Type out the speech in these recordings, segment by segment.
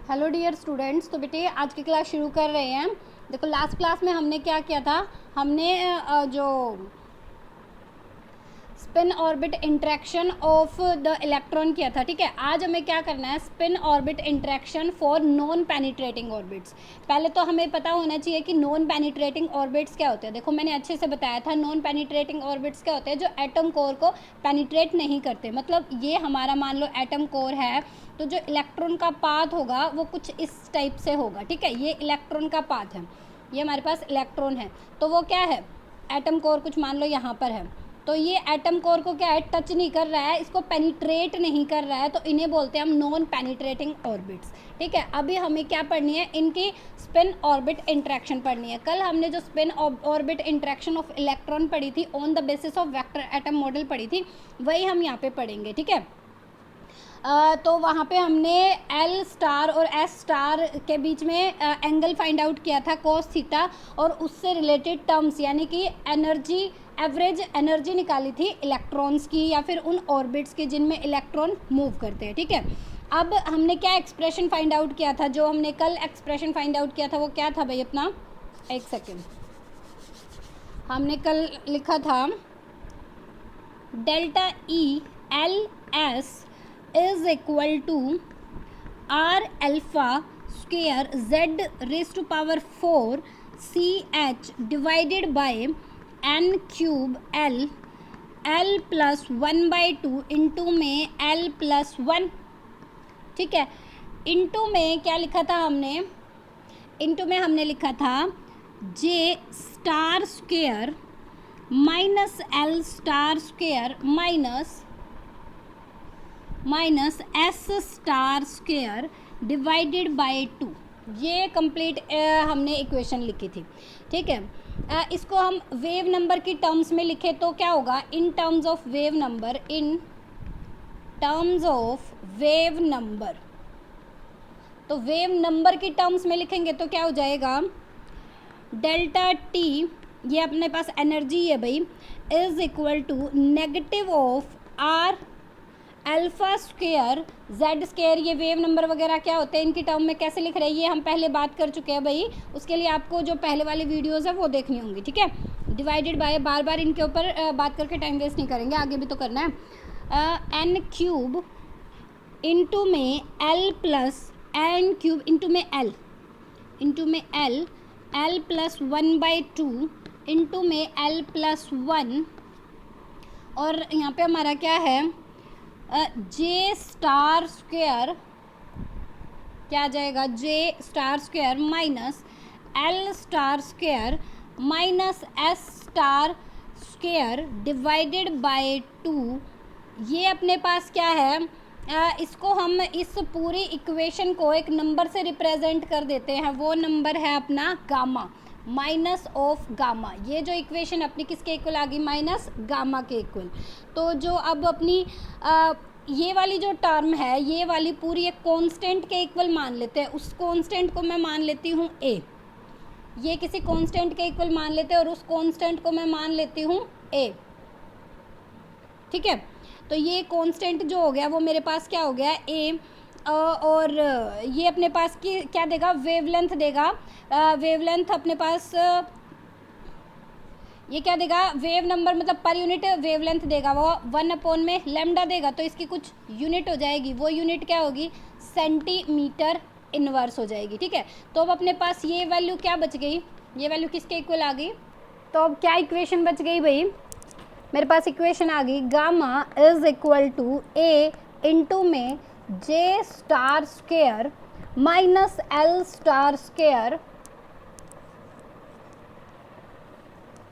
Hello dear students. तो बेटे आज की क्लास शुरू कर रहे हैं। देखो लास्ट क्लास में हमने क्या किया था, हमने जो spin orbit interaction of the electron किया था। ठीक है, आज हमें क्या करना है, spin orbit interaction for non penetrating orbits. पहले तो हमें पता होना चाहिए कि नॉन पेनिट्रेटिंग ऑर्बिट्स क्या होते हैं। देखो मैंने अच्छे से बताया था, नॉन पेनिट्रेटिंग ऑर्बिट्स क्या होते हैं, जो एटम कोर को पेनिट्रेट नहीं करते। मतलब ये हमारा मान लो एटम कोर है, तो जो इलेक्ट्रॉन का पाथ होगा वो कुछ इस टाइप से होगा। ठीक है, ये इलेक्ट्रॉन का पाथ है, ये हमारे पास इलेक्ट्रॉन है, तो वो क्या है, एटम कोर कुछ मान लो यहाँ पर है, तो ये एटम कोर को क्या है, टच नहीं कर रहा है, इसको पेनिट्रेट नहीं कर रहा है, तो इन्हें बोलते हैं हम नॉन पेनिट्रेटिंग ऑर्बिट्स। ठीक है, अभी हमें क्या पढ़नी है, इनकी स्पिन ऑर्बिट इंटरेक्शन पढ़नी है। कल हमने जो spin orbit interaction of electron पढ़ी थी on the basis of vector atom model पढ़ी थी, वही हम यहाँ पे पढ़ेंगे। ठीक है, तो वहाँ पे हमने एल स्टार और एस स्टार के बीच में एंगल फाइंड आउट किया था कोस थीटा, और उससे रिलेटेड टर्म्स यानी कि एनर्जी, एवरेज एनर्जी निकाली थी इलेक्ट्रॉन्स की या फिर उन ऑर्बिट्स की जिनमें इलेक्ट्रॉन मूव करते हैं। ठीक है, अब हमने क्या एक्सप्रेशन फाइंड आउट किया था, जो हमने कल एक्सप्रेशन फाइंड आउट किया था वो क्या था भाई अपना, एक सेकेंड, हमने कल लिखा था delta E L S is equal to r alpha square z raised to power 4 ch divided by n cube l plus 1 by 2 into में l plus 1। ठीक है, इंटू में क्या लिखा था हमने, इंटू में हमने लिखा था j star square minus l star square minus S star square divided by 2। ये कंप्लीट हमने इक्वेशन लिखी थी। ठीक है, इसको हम वेव नंबर की टर्म्स में लिखे तो क्या होगा, in terms of wave number, in terms of wave number, तो वेव नंबर की टर्म्स में लिखेंगे तो क्या हो जाएगा, डेल्टा टी, ये अपने पास एनर्जी है भाई, is equal to negative of R alpha square Z square. ये वेव नंबर वगैरह क्या होते हैं, इनकी टर्म में कैसे लिख रहे हैं, ये हम पहले बात कर चुके हैं भाई, उसके लिए आपको जो पहले वाली वीडियोस है वो देखनी होंगी। ठीक है, डिवाइडेड बाय, बार बार इनके ऊपर बात करके टाइम वेस्ट नहीं करेंगे, आगे भी तो करना है। एन क्यूब इंटू में L plus n cube into में एल प्लस 1 बाई 2 इंटू में एल प्लस 1, और यहाँ पे हमारा क्या है, जे स्टार स्क्वेयर, क्या आ जाएगा, J star square minus L star square minus S star square divided by 2। ये अपने पास क्या है, इसको हम इस पूरी इक्वेशन को एक नंबर से रिप्रेजेंट कर देते हैं, वो नंबर है अपना गामा, माइनस ऑफ गामा। ये जो इक्वेशन अपनी किसके इक्वल आ गई, माइनस गामा के इक्वल। तो जो अब अपनी ये वाली जो टर्म है, ये वाली पूरी एक कांस्टेंट के इक्वल मान लेते हैं, उस कांस्टेंट को मैं मान लेती हूँ ए, ये किसी कांस्टेंट के इक्वल मान लेते हैं और उस कांस्टेंट को मैं मान लेती हूँ ए। ठीक है, तो ये कांस्टेंट जो हो गया वो मेरे पास क्या हो गया, ए, और ये अपने पास की क्या देगा, वेवलेंथ देगा, वेवलेंथ अपने पास ये क्या देगा, वेव नंबर मतलब पर यूनिट वेवलेंथ देगा, वो 1 में लैम्डा देगा, तो इसकी कुछ यूनिट हो जाएगी, वो यूनिट क्या होगी, सेंटीमीटर इनवर्स हो जाएगी। ठीक है, तो अब अपने पास ये वैल्यू क्या बच गई, ये वैल्यू किसके इक्वल आ गई, तो अब क्या इक्वेशन बच गई भाई, मेरे पास इक्वेशन आ गई, gamma is equal to A into में J star square minus L star square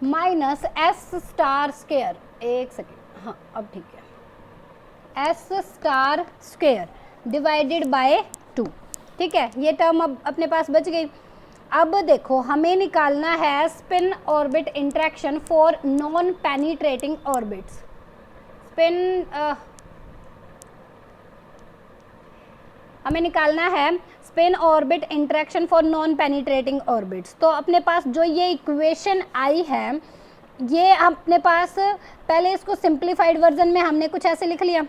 minus S star square, एक सेकेंड, हाँ अब ठीक है, S star square divided by 2। ठीक है, ये टर्म अब अपने पास बच गई। अब देखो हमें निकालना है spin orbit interaction for non penetrating orbits. हमें निकालना है spin orbit interaction for non penetrating orbits. तो अपने पास जो ये इक्वेशन आई है, ये अपने पास पहले इसको सिंप्लीफाइड वर्जन में हमने कुछ ऐसे लिख लिया,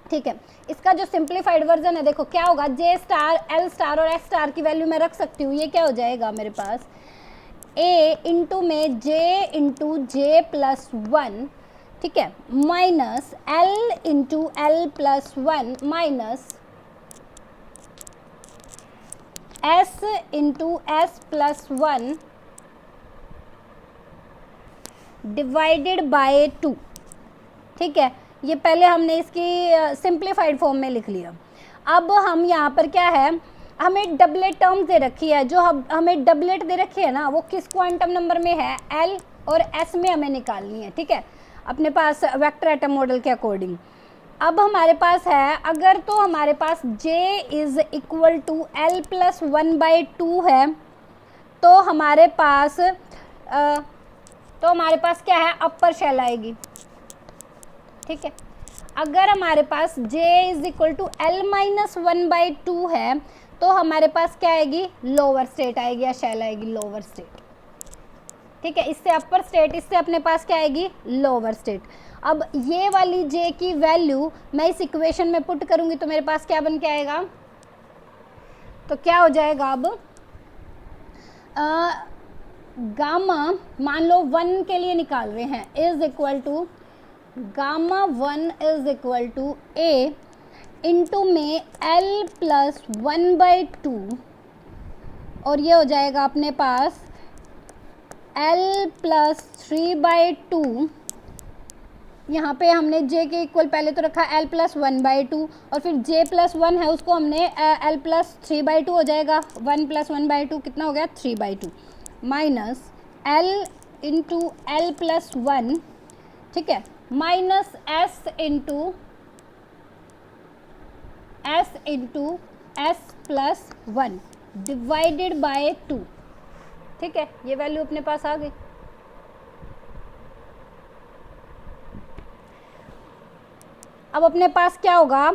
ठीक है। इसका जो सिंप्लीफाइड वर्जन है देखो क्या होगा, जे स्टार एल स्टार और एस स्टार की वैल्यू मैं रख सकती हूँ। ये क्या हो जाएगा मेरे पास, ए इंटू में जे इंटू जे प्लस वन, ठीक है, minus L into L plus one minus S into S plus one divided by 2। ठीक है, ये पहले हमने इसकी सिंप्लीफाइड फॉर्म में लिख लिया। अब हम यहाँ पर क्या है, हमें डबलेट टर्म्स दे रखी है, जो हमें डबलेट दे रखी है ना वो किस क्वांटम नंबर में है, एल और एस में हमें निकालनी है। ठीक है, अपने पास वेक्टर एटम मॉडल के अकॉर्डिंग। अब हमारे पास है, अगर तो हमारे पास J is equal to l plus one by two है तो हमारे पास क्या है, अपर शेल आएगी। ठीक है, अगर हमारे पास J is equal to l minus one by two है तो हमारे पास क्या आएगी, लोअर स्टेट आएगी या शेल आएगी, लोअर स्टेट। ठीक है, इससे अपर स्टेट, इससे अपने पास क्या आएगी, लोअर स्टेट। अब ये वाली J की वैल्यू मैं इस इक्वेशन में पुट करूंगी तो मेरे पास क्या बन के आएगा, तो क्या हो जाएगा, अब गामा मान लो 1 के लिए निकाल रहे हैं, is equal to gamma 1 is equal to A into में L plus one by two, और ये हो जाएगा अपने पास L plus three by two. यहाँ पे हमने J के इक्वल पहले तो रखा L plus one by two, और फिर J प्लस वन है उसको हमने L plus three by two हो जाएगा, 1 प्लस वन बाई टू कितना हो गया, 3 by two, minus L into L plus one, ठीक है, minus S into S plus one divided by 2। ठीक है, ये वैल्यू अपने पास आ गई। अब अपने पास क्या होगा,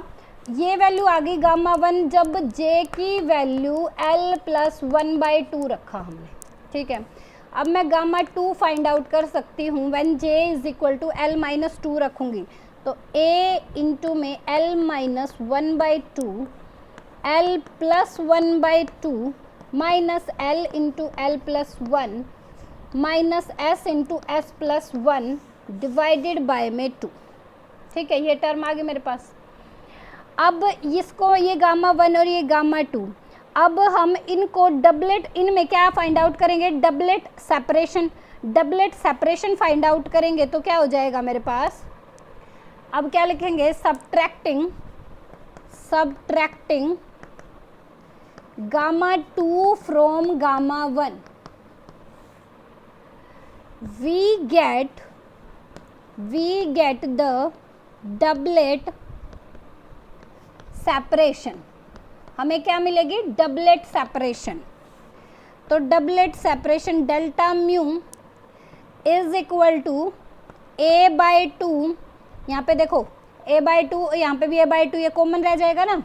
ये वैल्यू आ गई गामा 1 जब J की value L plus one by to रखा हमने। ठीक है, अब मैं गामा 2 फाइंड आउट कर सकती हूँ when J is equal to L minus two रखूँगी तो A इंटू में L minus one by two, L plus one by two minus L into L plus one minus S into S plus one divided by में 2। ठीक है, ये term आ गई मेरे पास। अब इसको, ये गामा 1 और ये गामा 2, अब हम इनको डबलेट, इनमें क्या फाइंड आउट करेंगे, डबलेट सेपरेशन फाइंड आउट करेंगे तो क्या हो जाएगा मेरे पास, अब क्या लिखेंगे, subtracting gamma 2 from gamma 1 we get the doublet separation. हमें क्या मिलेगी, डबलेट सेपरेशन। तो doublet separation delta mu is equal to A by two, यहाँ पे देखो ए बाई टू, यहाँ पे भी ए बाई टू, ये कॉमन रह जाएगा ना,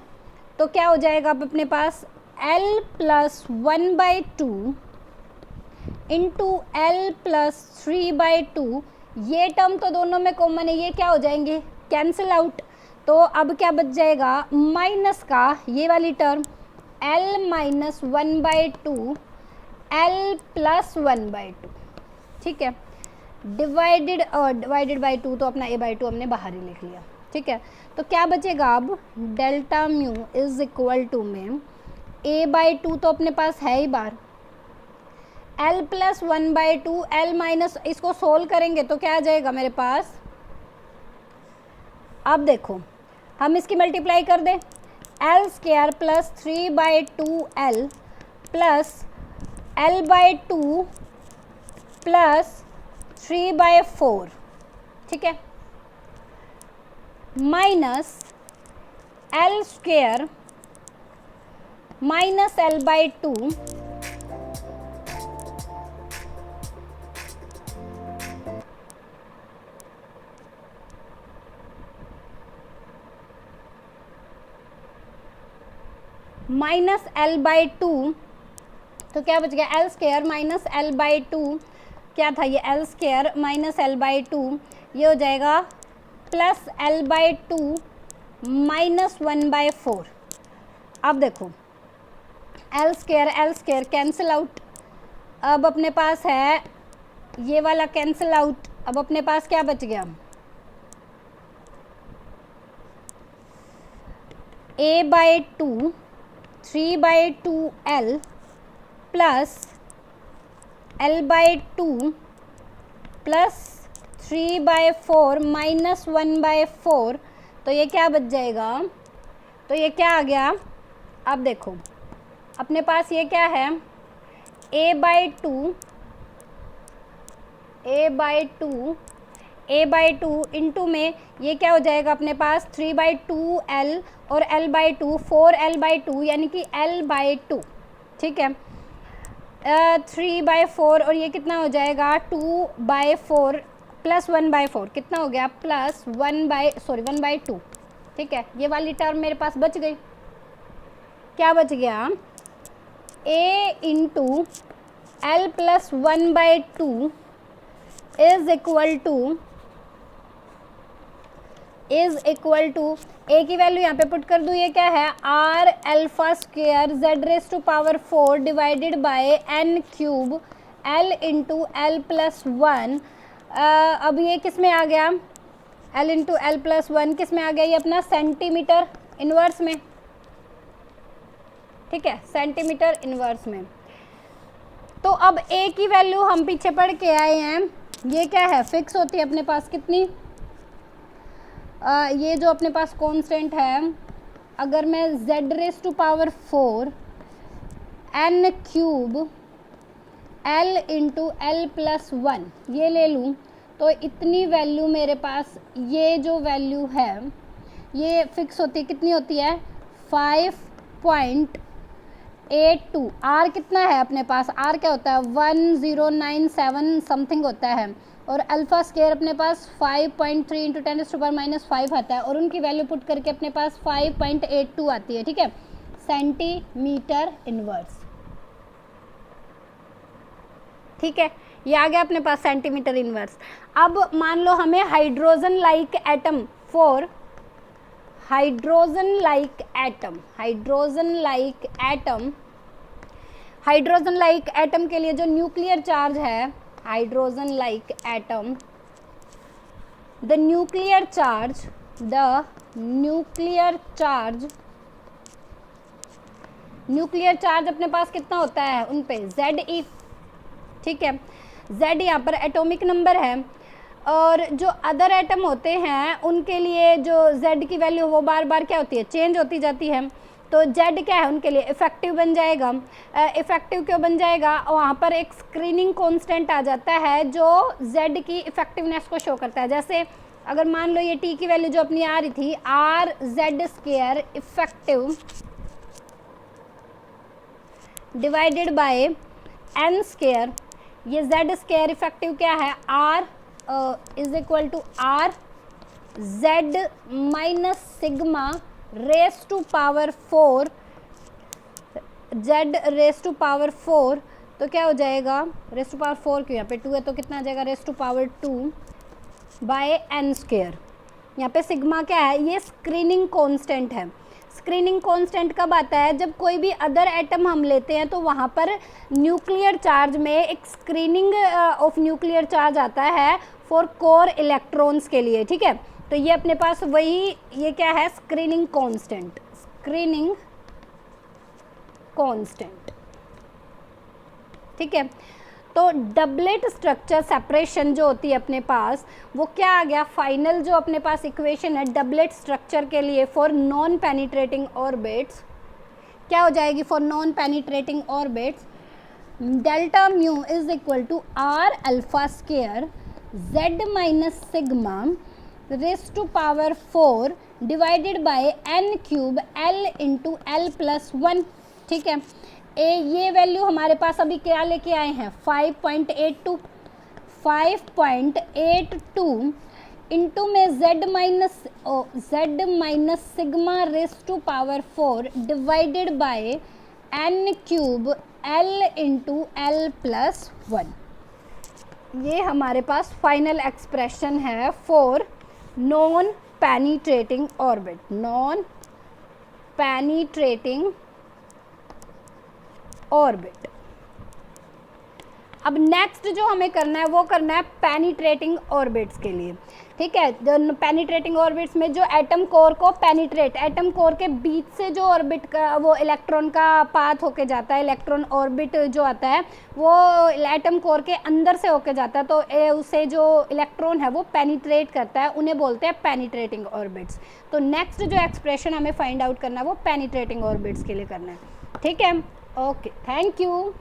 तो क्या हो जाएगा अब अपने पास L plus one by two into L plus three by two. ये टर्म तो दोनों में कॉमन है, ये क्या हो जाएंगे, कैंसिल आउट। तो अब क्या बच जाएगा, माइनस का ये वाली term L minus one by two L plus one by to. ठीक है, डिवाइडेड बाई टू, तो अपना a बाई टू हमने बाहर ही लिख लिया। ठीक है, तो क्या बचेगा अब, delta mu is equal to में a बाई टू तो अपने पास है ही बार, L plus one by two L minus, इसको सोल्व करेंगे तो क्या आ जाएगा मेरे पास, अब देखो हम इसकी मल्टीप्लाई कर दें, L square plus three by to l plus L by two plus three by four, ठीक है, minus L square minus L by two minus L by two, तो क्या बच गया, L square minus L by two, क्या था ये, L square minus L by two, ये हो जाएगा प्लस एल बाई टू -1/4। अब देखो एल स्क्वायर कैंसिल आउट। अब अपने पास है ये वाला कैंसिल आउट। अब अपने पास क्या बच गया, a/2 3/2l plus l/2 plus 3/4 -1/4। तो ये क्या बच जाएगा, तो ये क्या आ गया। अब देखो अपने पास ये क्या है, a/2 इंटू में ये क्या हो जाएगा अपने पास 3/2l और l/2 4l/2 यानी कि l/2। ठीक है, 3/4 और ये कितना हो जाएगा 2/4 प्लस 1/4 कितना हो गया प्लस 1/2। ठीक है, ये वाली टर्म मेरे पास बच गई। क्या बच गया, a into L plus 1/2 is equal to A की वैल्यू यहाँ पे पुट कर दूँ, ये क्या है r alpha square z⁴ divided by n cube l into L plus 1। अब ये किस में आ गया, l इंटू एल प्लस 1 किस में आ गया, ये अपना सेंटीमीटर इनवर्स में। ठीक है, सेंटीमीटर इनवर्स में। तो अब a की वैल्यू हम पीछे पढ़ के आए हैं, ये क्या है फिक्स होती है अपने पास कितनी, ये जो अपने पास कांस्टेंट है, अगर मैं z⁴ n cube l into L plus 1 ये ले लूँ तो इतनी वैल्यू मेरे पास, ये जो वैल्यू है ये फिक्स होती है, कितनी होती है 5.82। r कितना है अपने पास, r क्या होता है 1097 समथिंग होता है, और अल्फा स्क्वायर अपने पास 5.3 इंटू 10⁻⁵ आता है, और उनकी वैल्यू पुट करके अपने पास 5.82 आती है। ठीक है, सेंटीमीटर इनवर्स। ठीक है, ये आ गया अपने पास सेंटीमीटर इनवर्स। अब मान लो हमें हाइड्रोजन लाइक एटम के लिए जो न्यूक्लियर चार्ज है, hydrogen like atom, the nuclear charge अपने पास कितना होता है उन पे Ze। ठीक है, Z यहाँ पर एटॉमिक नंबर है, और जो अदर एटम होते हैं उनके लिए जो Z की वैल्यू वो बार बार क्या होती है चेंज होती जाती है। तो Z क्या है उनके लिए इफेक्टिव बन जाएगा। इफेक्टिव क्यों बन जाएगा, वहाँ पर एक स्क्रीनिंग कांस्टेंट आ जाता है जो Z की इफेक्टिवनेस को शो करता है। जैसे अगर मान लो ये T की वैल्यू जो अपनी आ रही थी RZ² effective divided by n square, ये Z² इफेक्टिव क्या है R is equal to R Z minus sigma raise to power 4 Z raise to power 4। तो क्या हो जाएगा रेस टू पावर 4 क्यों, यहाँ पे 2 है तो कितना आ जाएगा raise to power 2 by n square. यहाँ पे सिग्मा क्या है, ये स्क्रीनिंग कांस्टेंट है। स्क्रीनिंग कांस्टेंट कब आता है, जब कोई भी अदर एटम हम लेते हैं तो वहाँ पर न्यूक्लियर चार्ज में एक स्क्रीनिंग ऑफ न्यूक्लियर चार्ज आता है फॉर कोर इलेक्ट्रॉन्स के लिए। ठीक है, तो ये अपने पास वही, ये क्या है स्क्रीनिंग कांस्टेंट। ठीक है, तो डबलेट स्ट्रक्चर सेपरेशन जो होती है अपने पास वो क्या आ गया, फाइनल जो अपने पास इक्वेशन है डबलेट स्ट्रक्चर के लिए फॉर नॉन पेनिट्रेटिंग ऑर्बिट्स क्या हो जाएगी, for non penetrating orbits delta mu is equal to R alpha square Z minus sigma raise to power 4 divided by n cube L into L plus 1। ठीक है, ये value हमारे पास अभी क्या लेके आए हैं 5.82 इंटू में Z minus sigma raise to power 4 divided by n cube L into L plus 1। ये हमारे पास फाइनल एक्सप्रेशन है for non penetrating orbit, non penetrating orbit. अब नेक्स्ट जो हमें करना है वो करना है पेनिट्रेटिंग ऑर्बिट्स के लिए, ठीक है। पेनिट्रेटिंग ऑर्बिट्स में जो एटम कोर को पेनिट्रेट, एटम कोर के बीच से जो ऑर्बिट का वो इलेक्ट्रॉन का पाथ होके जाता है, इलेक्ट्रॉन ऑर्बिट जो आता है वो एटम कोर के अंदर से होके जाता है, तो उसे जो इलेक्ट्रॉन है वो पेनिट्रेट करता है, उन्हें बोलते हैं पेनिट्रेटिंग ऑर्बिट्स। तो नेक्स्ट जो एक्सप्रेशन हमें फाइंड आउट करना है वो पेनिट्रेटिंग ऑर्बिट्स के लिए करना है, ठीक है। Okay, thank you.